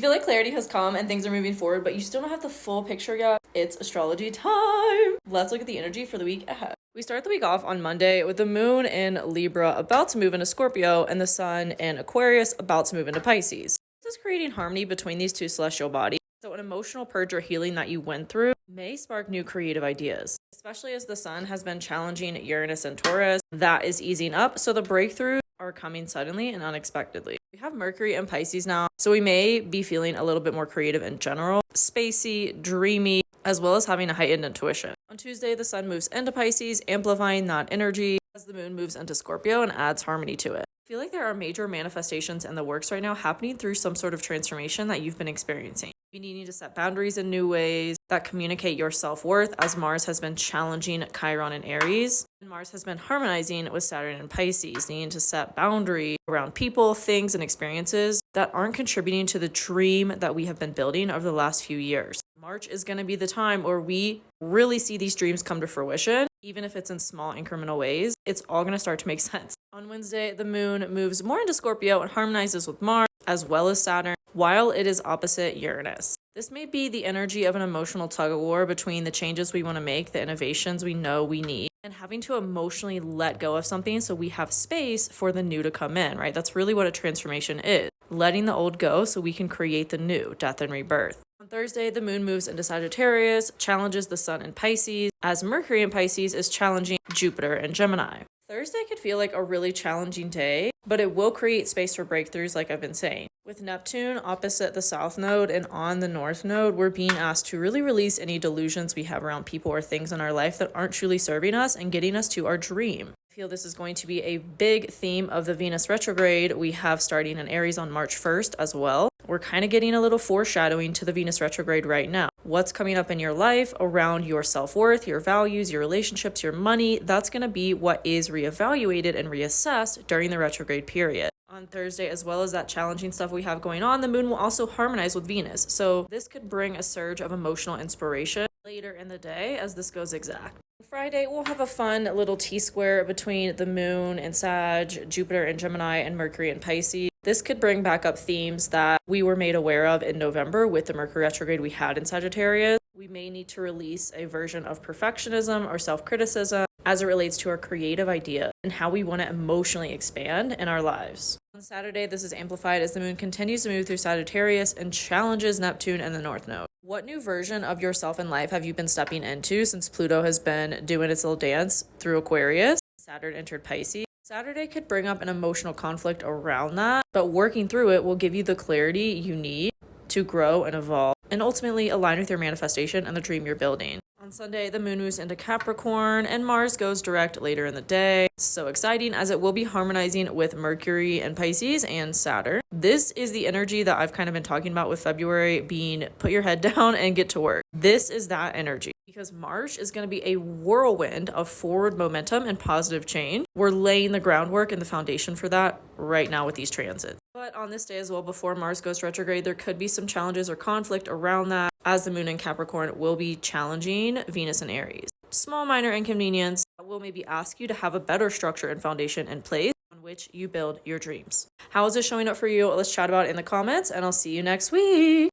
feel like clarity has come and things are moving forward, but you still don't have the full picture yet, it's astrology time. Let's look at the energy for the week ahead. We start the week off on Monday with the moon in Libra about to move into Scorpio and the sun in Aquarius about to move into Pisces. This is creating harmony between these two celestial bodies. So an emotional purge or healing that you went through may spark new creative ideas, especially as the sun has been challenging Uranus and Taurus. That is easing up, so the breakthroughs are coming suddenly and unexpectedly. We have Mercury in Pisces now, so we may be feeling a little bit more creative in general, spacey, dreamy, as well as having a heightened intuition. On Tuesday, the sun moves into Pisces, amplifying that energy as the moon moves into Scorpio and adds harmony to it. I feel like there are major manifestations in the works right now happening through some sort of transformation that you've been experiencing. You needing to set boundaries in new ways that communicate your self-worth, as Mars has been challenging Chiron in Aries, and Mars has been harmonizing with Saturn in Pisces, needing to set boundaries around people, things, and experiences that aren't contributing to the dream that we have been building over the last few years. March is going to be the time where we really see these dreams come to fruition, even if it's in small incremental ways. It's all going to start to make sense. On Wednesday, the moon moves more into Scorpio and harmonizes with Mars as well as Saturn, while it is opposite Uranus. This may be the energy of an emotional tug-of-war between the changes we want to make, the innovations we know we need, and having to emotionally let go of something so we have space for the new to come in, right? That's really what a transformation is. Letting the old go so we can create the new, death and rebirth. On Thursday, the moon moves into Sagittarius, challenges the sun in Pisces, as Mercury in Pisces is challenging Jupiter in Gemini. Thursday could feel like a really challenging day, but it will create space for breakthroughs like I've been saying. With Neptune opposite the South Node and on the North Node, we're being asked to really release any delusions we have around people or things in our life that aren't truly serving us and getting us to our dream. I feel this is going to be a big theme of the Venus retrograde we have starting in Aries on March 1st as well. We're kind of getting a little foreshadowing to the Venus retrograde right now. What's coming up in your life around your self-worth, your values, your relationships, your money, that's going to be what is reevaluated and reassessed during the retrograde period. On Thursday, as well as that challenging stuff we have going on, the moon will also harmonize with Venus. So this could bring a surge of emotional inspiration later in the day as this goes exact. Friday, we'll have a fun little T-square between the moon and Sag, Jupiter and Gemini, and Mercury and Pisces. This could bring back up themes that we were made aware of in November with the Mercury retrograde we had in Sagittarius. We may need to release a version of perfectionism or self-criticism as it relates to our creative idea and how we want to emotionally expand in our lives. On Saturday, this is amplified as the moon continues to move through Sagittarius and challenges Neptune and the North Node. What new version of yourself in life have you been stepping into since Pluto has been doing its little dance through Aquarius? Saturn entered Pisces. Saturday could bring up an emotional conflict around that, but working through it will give you the clarity you need to grow and evolve and ultimately align with your manifestation and the dream you're building. On Sunday, the moon moves into Capricorn and Mars goes direct later in the day. So exciting as it will be harmonizing with Mercury and Pisces and Saturn. This is the energy that I've kind of been talking about with February being put your head down and get to work. This is that energy because March is going to be a whirlwind of forward momentum and positive change. We're laying the groundwork and the foundation for that right now with these transits. But on this day as well, before Mars goes retrograde, there could be some challenges or conflict around that as the moon in Capricorn will be challenging Venus and Aries. Small minor inconvenience will maybe ask you to have a better structure and foundation in place on which you build your dreams. How is this showing up for you? Let's chat about it in the comments and I'll see you next week.